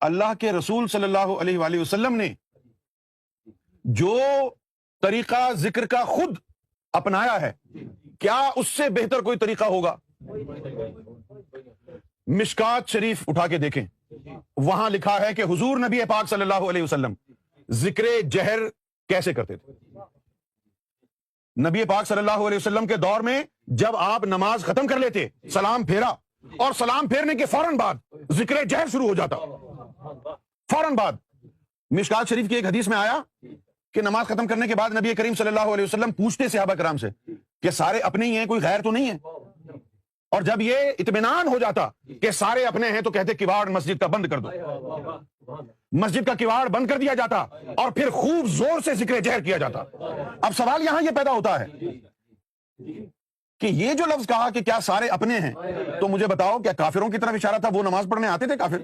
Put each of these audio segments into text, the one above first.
اللہ کے رسول صلی اللہ علیہ وآلہ وسلم نے جو طریقہ ذکر کا خود اپنایا ہے، کیا اس سے بہتر کوئی طریقہ ہوگا؟ مشکات شریف اٹھا کے دیکھیں، وہاں لکھا ہے کہ حضور نبی پاک صلی اللہ علیہ وسلم ذکر جہر کیسے کرتے تھے۔ نبی پاک صلی اللہ علیہ وسلم کے دور میں جب آپ نماز ختم کر لیتے، سلام پھیرا، اور سلام پھیرنے کے فوراً بعد ذکر جہر شروع ہو جاتا، فوراً بعد۔ مشکات شریف کی ایک حدیث میں آیا کہ نماز ختم کرنے کے بعد نبی کریم صلی اللہ علیہ وسلم پوچھتے صحابہ کرام سے کہ سارے اپنے ہی ہیں، کوئی غیر تو نہیں ہے؟ اور جب یہ اطمینان ہو جاتا کہ سارے اپنے ہیں تو کہتے کواڑ مسجد کا بند کر دو، مسجد کا کواڑ بند کر دیا جاتا اور پھر خوب زور سے ذکر جہر کیا جاتا۔ اب سوال یہاں یہ پیدا ہوتا ہے کہ یہ جو لفظ کہا کہ کیا سارے اپنے ہیں، تو مجھے بتاؤ کیا کافروں کی طرف اشارہ تھا؟ وہ نماز پڑھنے آتے تھے کافر؟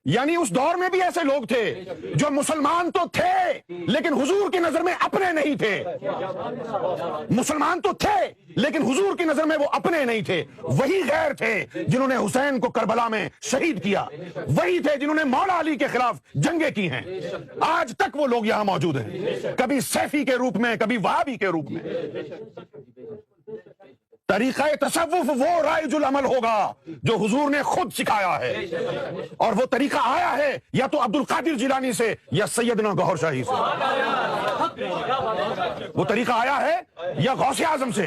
یعنی اس دور میں بھی ایسے لوگ تھے جو مسلمان تو تھے لیکن حضور کی نظر میں اپنے نہیں تھے، مسلمان تو تھے لیکن حضور کی نظر میں وہ اپنے نہیں تھے۔ وہی غیر تھے جنہوں نے حسین کو کربلا میں شہید کیا، وہی تھے جنہوں نے مولا علی کے خلاف جنگیں کی ہیں۔ آج تک وہ لوگ یہاں موجود ہیں، کبھی سیفی کے روپ میں، کبھی وہابی کے روپ میں۔ طریقہ تصوف وہ رائج العمل ہوگا جو حضور نے خود سکھایا ہے، اور وہ طریقہ آیا ہے یا تو عبد القادر جیلانی سے یا سیدنا گوہر شاہی سے، وہ طریقہ آیا ہے یا غوث اعظم سے۔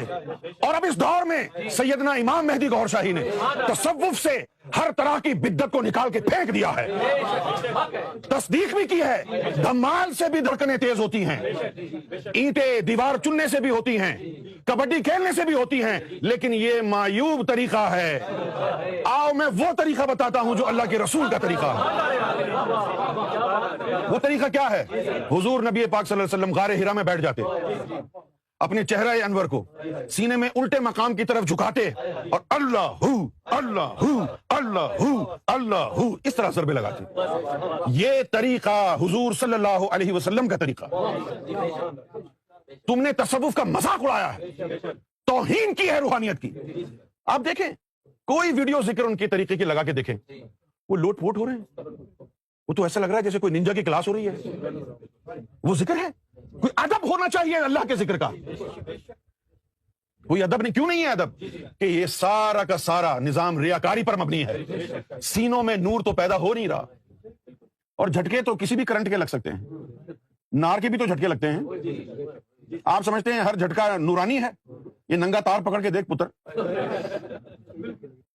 اور اب اس دور میں سیدنا امام مہدی گوہر شاہی نے تصوف سے ہر طرح کی بدعت کو نکال کے پھینک دیا ہے، تصدیق بھی کی ہے۔ دھمال سے بھی دھڑکنیں تیز ہوتی ہیں، اینٹیں دیوار چننے سے بھی ہوتی ہیں، کبڈی کھیلنے سے بھی ہوتی ہیں، لیکن یہ معیوب طریقہ ہے۔ آؤ میں وہ طریقہ بتاتا ہوں جو اللہ کے رسول کا طریقہ ہے۔ وہ طریقہ کیا ہے؟ حضور نبی پاک صلی اللہ علیہ وسلم غار حرا میں بیٹھ جاتے، اپنے چہرہ انور کو سینے میں الٹے مقام کی طرف جھکاتے اور اللہ ہو اللہ ہو اللہ ہو اللہ ہو اس طرح ضربے لگاتے۔ یہ طریقہ حضور صلی اللہ علیہ وسلم کا طریقہ۔ تم نے تصوف کا مذاق اڑایا ہے، توہین کی ہے روحانیت کی۔ آپ دیکھیں کوئی ویڈیو ذکر ان کے طریقے کی لگا کے دیکھیں، وہ لوٹ پوٹ ہو رہے ہیں، وہ تو ایسا لگ رہا ہے جیسے کوئی نینجا کی کلاس ہو رہی ہے۔ وہ ذکر ہے، کوئی ادب ہونا چاہیے اللہ کے ذکر کا، کوئی ادب نہیں۔ کیوں نہیں ہے ادب؟ کہ یہ سارا کا سارا نظام ریاکاری پر مبنی ہے، سینوں میں نور تو پیدا ہو نہیں رہا، اور جھٹکے تو کسی بھی کرنٹ کے لگ سکتے ہیں، نار کے بھی تو جھٹکے لگتے ہیں۔ آپ سمجھتے ہیں ہر جھٹکا نورانی ہے؟ یہ ننگا تار پکڑ کے دیکھ پتر،